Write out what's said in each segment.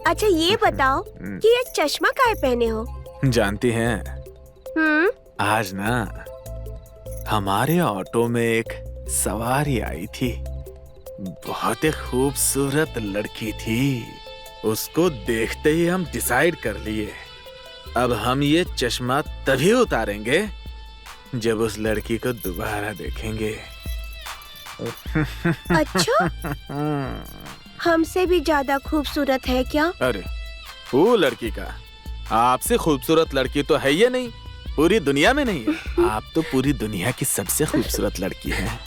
अच्छा ये बताओ कि ये चश्मा काहे पहने हो? जानती हैं, आज ना हमारे ऑटो में एक सवारी आई थी। बहुत ही खूबसूरत लड़की थी। उसको देखते ही हम डिसाइड कर लिए, अब हम ये चश्मा तभी उतारेंगे जब उस लड़की को दोबारा देखेंगे। अच्छा, हमसे भी ज्यादा खूबसूरत है क्या? अरे वो लड़की का आपसे खूबसूरत लड़की तो है ये नहीं, पूरी दुनिया में नहीं है। आप तो पूरी दुनिया की सबसे खूबसूरत लड़की हैं।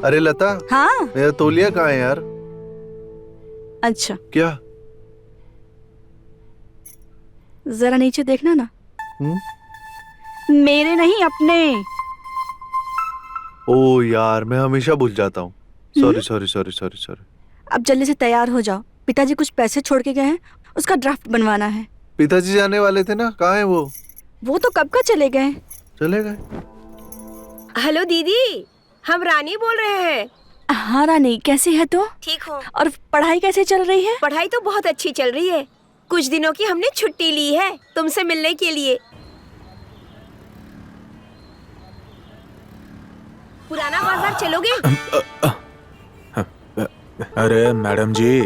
अरे लता, हाँ। मेरा तौलिया कहाँ है यार? अच्छा क्या? जरा नीचे देखना ना। मेरे नहीं, अपने। ओ यार, मैं हमेशा भूल जाता हूँ। Sorry sorry sorry sorry sorry. अब जल्दी से तैयार हो जाओ, पिताजी कुछ पैसे छोड़ के गए हैं, उसका ड्राफ्ट बनवाना है। पिताजी जाने वाले थे ना, कहाँ है वो? वो तो कब का चले गए। चले गए। हेलो दीदी, हम रानी बोल रहे हैं। हाँ रानी, कैसी है तू? ठीक हो? और पढ़ाई कैसे चल रही है? पढ़ाई तो बहुत अच्छी चल रही है। कुछ दिनों की हमने छुट्टी ली है तुमसे मिलने के लिए। पुराना बाजार चलोगे? अरे मैडम जी,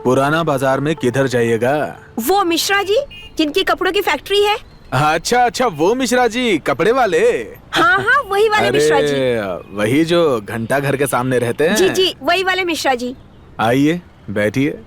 पुराना बाजार में किधर जाइएगा? वो मिश्रा जी जिनकी कपड़ों की फैक्ट्री है। अच्छा अच्छा, वो मिश्रा जी कपड़े वाले। हाँ हाँ, वही वाले मिश्रा जी। वही जो घंटा घर के सामने रहते हैं। जी जी, वही वाले मिश्रा जी। आइए बैठिए।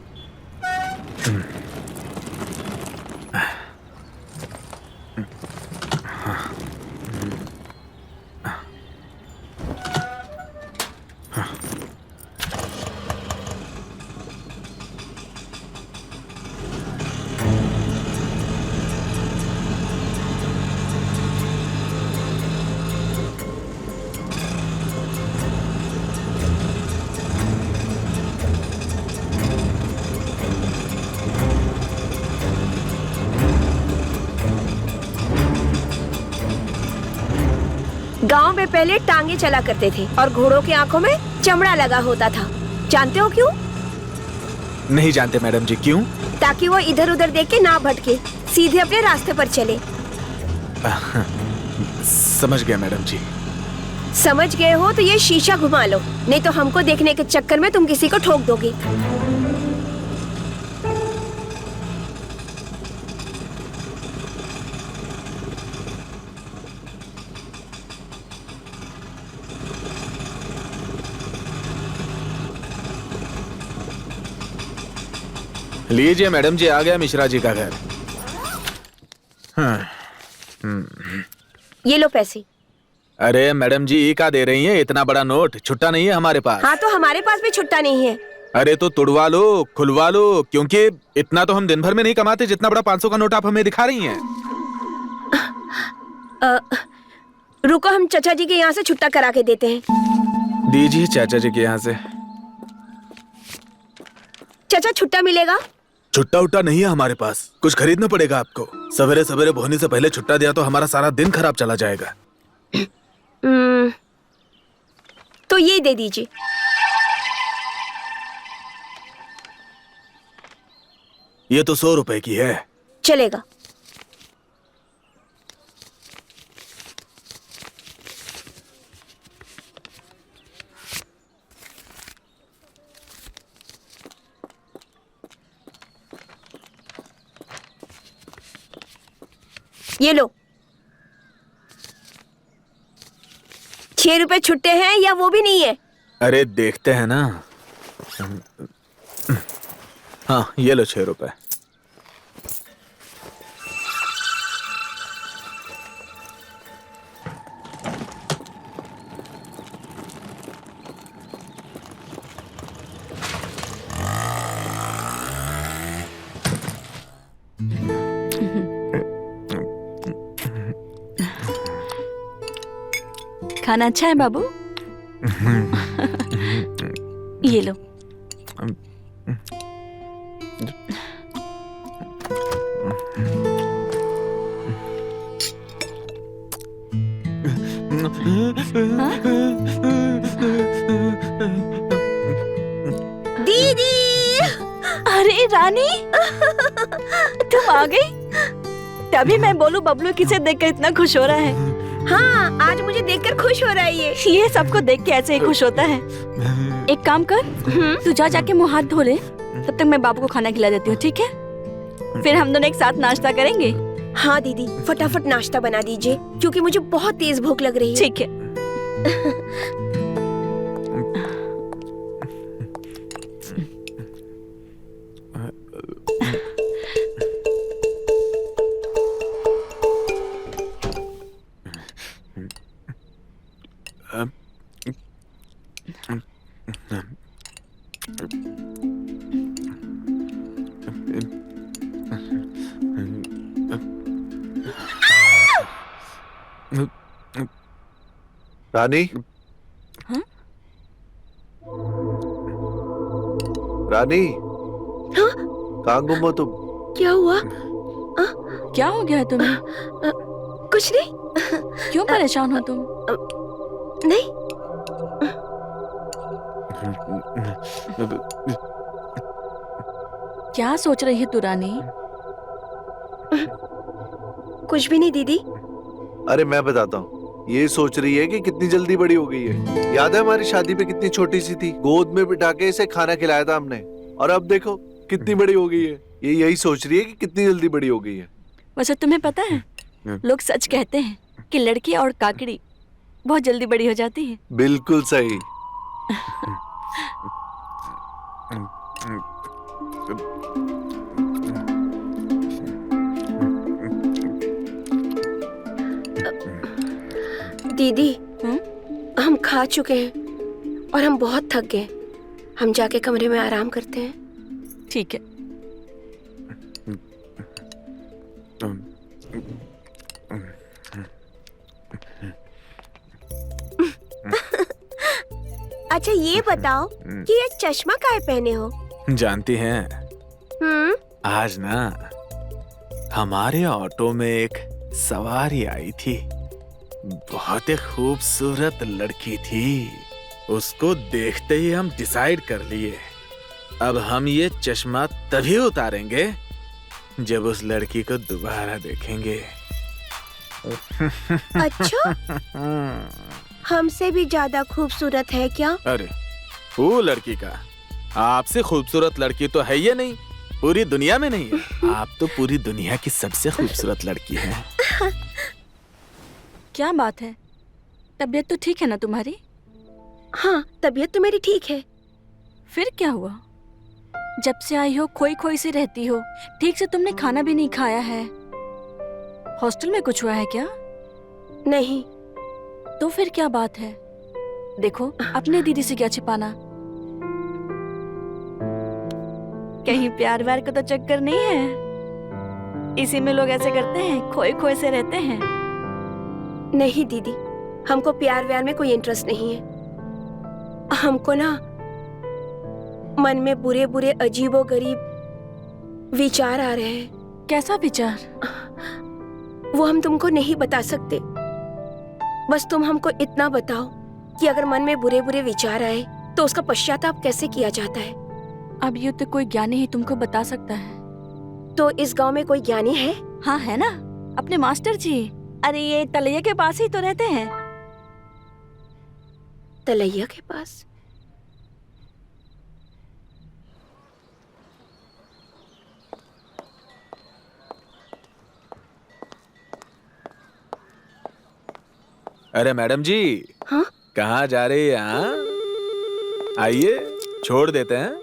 गांव में पहले टांगे चला करते थे और घोड़ों की आंखों में चमड़ा लगा होता था। जानते हो क्यों? नहीं जानते मैडम जी, क्यों? ताकि वो इधर उधर देख के ना भटके, सीधे अपने रास्ते पर चले। समझ गया मैडम जी। समझ गए हो तो ये शीशा घुमा लो, नहीं तो हमको देखने के चक्कर में तुम किसी को ठोक दोगे। लीजिए मैडम जी, आ गया मिश्रा जी का घर। ये लो पैसे। अरे मैडम जी, ये क्या दे रही हैं? इतना बड़ा नोट छुट्टा नहीं है हमारे पास। हाँ तो हमारे पास भी छुट्टा नहीं है। अरे तो तुड़वा लो, खुलवा लो, क्योंकि इतना तो हम दिन भर में नहीं कमाते जितना बड़ा 500 का नोट आप हमें दिखा रही हैं। रुको, हम चाचा जी के यहाँ से छुट्टा करा के देते हैं। दीजिए चाचा जी के यहाँ से। चाचा छुट्टा मिलेगा? छुट्टा उट्टा नहीं है हमारे पास, कुछ खरीदना पड़ेगा आपको। सवेरे सवेरे भोने से पहले छुट्टा दिया तो हमारा सारा दिन खराब चला जाएगा। तो ये दे दीजिए। ये तो 100 रुपए की है। चलेगा। ये लो। 6 रुपए छुट्टे हैं या वो भी नहीं है? अरे देखते हैं ना। हाँ ये लो 6 रुपए। खाना अच्छा है बाबू? ये लो। दीदी। अरे रानी, तुम आ गई। तभी मैं बोलूं बबलू किसे देखकर इतना खुश हो रहा है। हाँ, आज मुझे देखकर खुश हो रहा है ये सबको देख के ऐसे ही खुश होता है। एक काम कर, तू जाके मुंह हाथ धो ले, तब तक मैं बाबू को खाना खिला देती हूँ, ठीक है? फिर हम दोनों एक साथ नाश्ता करेंगे। हाँ दीदी, फटाफट नाश्ता बना दीजिए क्योंकि मुझे बहुत तेज भूख लग रही है। ठीक है। रानी। हाँ? रानी, हाँ? कहाँ गुम हो तुम? क्या हुआ? क्या हो गया है तुम्हें? कुछ नहीं। क्यों परेशान हो तुम? नहीं। क्या सोच रही है तू रानी? कुछ भी नहीं दीदी। अरे मैं बताता हूँ। ये सोच रही है कि कितनी जल्दी बड़ी हो गई है। याद है हमारी शादी पे कितनी छोटी सी थी, गोद में बिठा के इसे खाना खिलाया था हमने, और अब देखो कितनी बड़ी हो गई है। ये यही सोच रही है कि कितनी जल्दी बड़ी हो गई है। वैसे तुम्हें पता है, लोग सच कहते हैं कि लड़की और काकड़ी बहुत जल्दी बड़ी हो जाती है। बिल्कुल सही। दीदी, हम्म? हम खा चुके हैं और हम बहुत थक गए। हम जाके कमरे में आराम करते हैं। ठीक है। अच्छा ये बताओ कि ये चश्मा काहे पहने हो? जानती हैं, आज ना हमारे ऑटो में एक सवारी आई थी। बहुत ही खूबसूरत लड़की थी। उसको देखते ही हम डिसाइड कर लिए, अब हम ये चश्मा तभी उतारेंगे जब उस लड़की को दोबारा देखेंगे। अच्छा, हमसे भी ज्यादा खूबसूरत है क्या? अरे वो लड़की का, आपसे खूबसूरत लड़की तो है ही नहीं, पूरी दुनिया में नहीं है। आप तो पूरी दुनिया की सबसे खूबसूरत लड़की हैं। क्या बात है? तबीयत तो ठीक है ना तुम्हारी? हाँ, तबीयत तो मेरी ठीक है। फिर क्या हुआ? जब से आई हो खोई खोई सी रहती हो, ठीक से तुमने खाना भी नहीं खाया है। हॉस्टल में कुछ हुआ है क्या? नहीं। तो फिर क्या बात है? देखो, अपने दीदी से क्या छिपाना। कहीं प्यार व्यार का तो चक्कर नहीं है? इसी में लोग ऐसे करते हैं, खोए खोए से रहते हैं। नहीं दीदी, हमको प्यार व्यार में कोई इंटरेस्ट नहीं है। हमको ना मन में बुरे बुरे अजीबो गरीब विचार आ रहे हैं। कैसा विचार? वो हम तुमको नहीं बता सकते। बस तुम हमको इतना बताओ कि अगर मन में बुरे बुरे विचार आए तो उसका पश्चाताप कैसे किया जाता है? अब ये तो कोई ज्ञानी ही तुमको बता सकता है। तो इस गांव में कोई ज्ञानी है? हाँ है ना, अपने मास्टर जी। अरे ये तलैया के पास ही तो रहते हैं। तलैया के पास? अरे मैडम जी, हाँ? कहाँ जा रही है? हाँ? आइए, छोड़ देते हैं।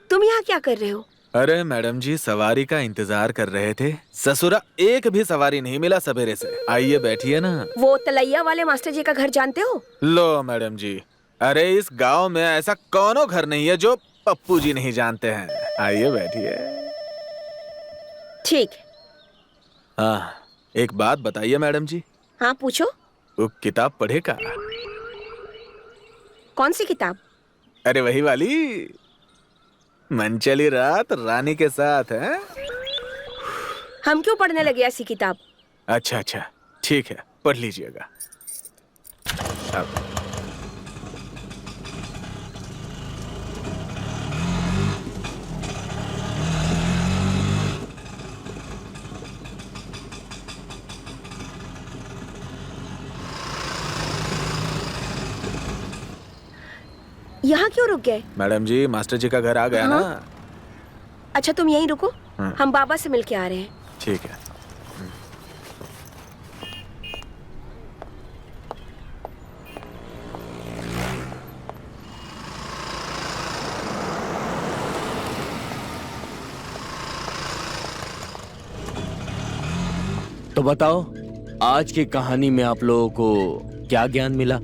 तुम यहाँ क्या कर रहे हो? अरे मैडम जी, सवारी का इंतजार कर रहे थे। ससुरा एक भी सवारी नहीं मिला सवेरे से। आइए बैठिए ना। वो तलैया वाले मास्टर जी का घर जानते हो? लो मैडम जी, अरे इस गांव में ऐसा कौनो घर नहीं है जो पप्पू जी नहीं जानते हैं। आइए बैठिए। ठीक है। हाँ, एक बात बताइए मैडम जी। हाँ पूछो। वो किताब पढ़ेगा? कौन सी किताब? अरे वही वाली, मनचली रात रानी के साथ है। हम क्यों पढ़ने लगे ऐसी किताब? अच्छा अच्छा, ठीक है, पढ़ लीजिएगा। अब यहाँ क्यों रुक गए? मैडम जी, मास्टर जी का घर आ गया हाँ? ना। अच्छा तुम यहीं रुको, हाँ। हम बाबा से मिलके आ रहे हैं। ठीक है। तो बताओ, आज की कहानी में आप लोगों को क्या ज्ञान मिला?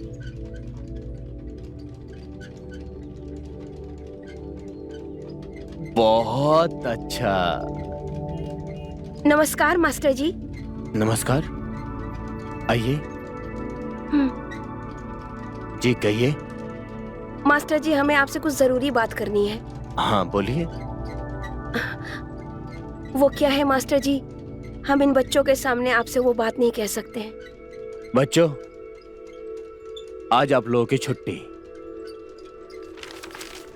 बहुत अच्छा। नमस्कार मास्टर जी। नमस्कार, आइए। हम्म। जी कहिए। मास्टर जी, हमें आपसे कुछ जरूरी बात करनी है। हाँ बोलिए। वो क्या है मास्टर जी, हम इन बच्चों के सामने आपसे वो बात नहीं कह सकते हैं। बच्चों, आज आप लोगों की छुट्टी।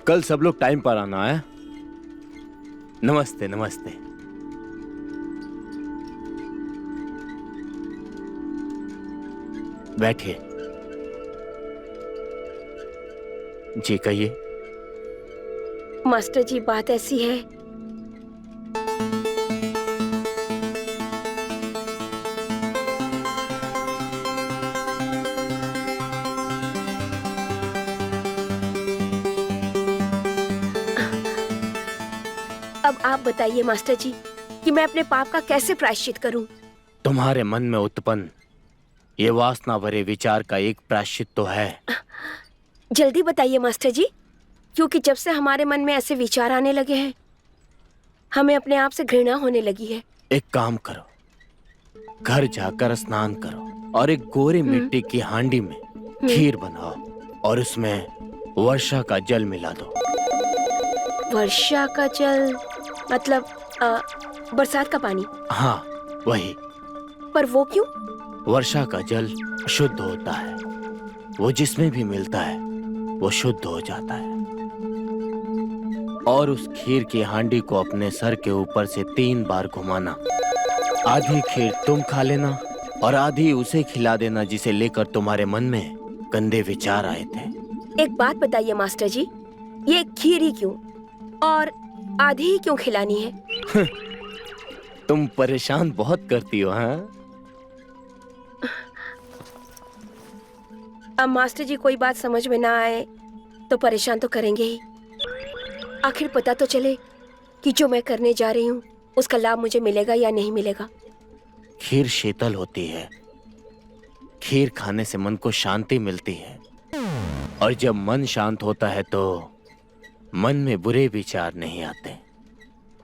कल सब लोग टाइम पर आना है। नमस्ते नमस्ते। बैठिए। जी कहिए। मास्टर जी, बात ऐसी है, अब आप बताइए मास्टर जी कि मैं अपने पाप का कैसे प्रायश्चित करूं? तुम्हारे मन में उत्पन्न ये वासना भरे विचार का एक प्रायश्चित तो है। जल्दी बताइए मास्टर जी, क्योंकि जब से हमारे मन में ऐसे विचार आने लगे हैं, हमें अपने आप से घृणा होने लगी है। एक काम करो, घर जाकर स्नान करो और एक गोरे मिट्टी की हांडी में खीर बनाओ और उसमें वर्षा का जल मिला दो। वर्षा का जल मतलब बरसात का पानी? हाँ वही। पर वो क्यों? वर्षा का जल शुद्ध होता है, वो जिसमें भी मिलता है वो शुद्ध हो जाता है। और उस खीर की हांडी को अपने सर के ऊपर से 3 बार घुमाना। आधी खीर तुम खा लेना और आधी उसे खिला देना जिसे लेकर तुम्हारे मन में गंदे विचार आए थे। एक बात बताइए मास्टर जी, ये खीर ही क्यों और आधी ही क्यों खिलानी है? तुम परेशान बहुत करती हो। हाँ, अब मास्टर जी कोई बात समझ में ना आए तो परेशान तो करेंगे ही। आखिर पता तो चले कि जो मैं करने जा रही हूँ उसका लाभ मुझे मिलेगा या नहीं मिलेगा। खीर शीतल होती है, खीर खाने से मन को शांति मिलती है और जब मन शांत होता है तो मन में बुरे विचार नहीं आते।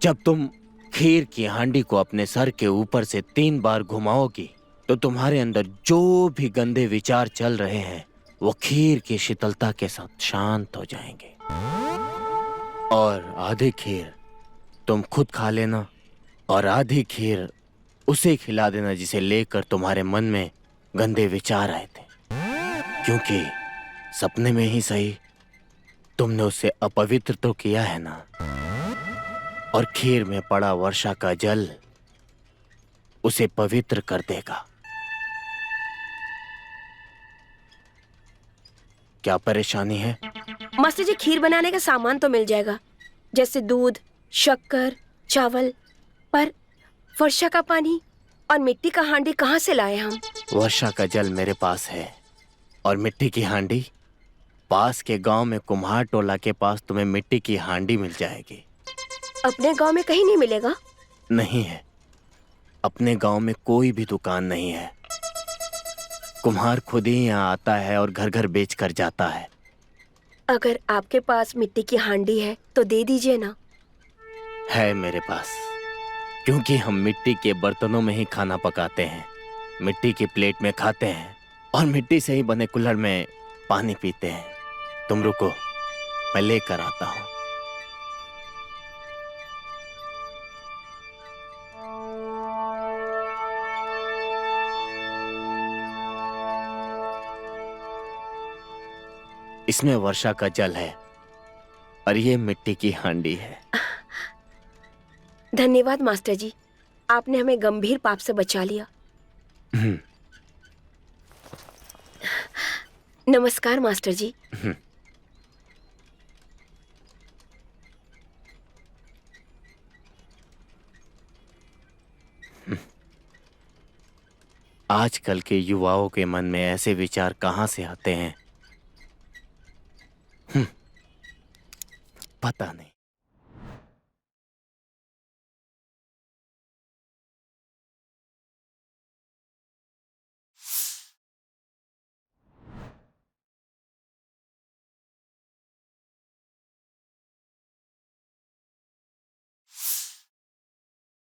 जब तुम खीर की हांडी को अपने सर के ऊपर से 3 बार घुमाओगी तो तुम्हारे अंदर जो भी गंदे विचार चल रहे हैं वो खीर की शीतलता के साथ शांत हो जाएंगे। और आधी खीर तुम खुद खा लेना और आधी खीर उसे खिला देना जिसे लेकर तुम्हारे मन में गंदे विचार आए थे, क्योंकि सपने में ही सही तुमने उसे अपवित्र तो किया है ना। और खीर में पड़ा वर्षा का जल उसे पवित्र कर देगा। क्या परेशानी है? मास्टर जी, खीर बनाने का सामान तो मिल जाएगा, जैसे दूध, शक्कर, चावल, पर वर्षा का पानी और मिट्टी का हांडी कहाँ से लाए हम? वर्षा का जल मेरे पास है और मिट्टी की हांडी पास के गांव में कुम्हार टोला के पास तुम्हें मिट्टी की हांडी मिल जाएगी। अपने गांव में कहीं नहीं मिलेगा? नहीं है, अपने गांव में कोई भी दुकान नहीं है। कुम्हार खुद ही यहाँ आता है और घर घर बेच कर जाता है। अगर आपके पास मिट्टी की हांडी है तो दे दीजिए ना। है मेरे पास, क्योंकि हम मिट्टी के बर्तनों में ही खाना पकाते हैं, मिट्टी की प्लेट में खाते हैं और मिट्टी से ही बने कुल्हड़ में पानी पीते हैं। तुम रुको, मैं लेकर आता हूँ। इसमें वर्षा का जल है और ये मिट्टी की हांडी है। धन्यवाद मास्टर जी, आपने हमें गंभीर पाप से बचा लिया। नमस्कार मास्टर जी। आजकल के युवाओं के मन में ऐसे विचार कहाँ से आते हैं? पता नहीं।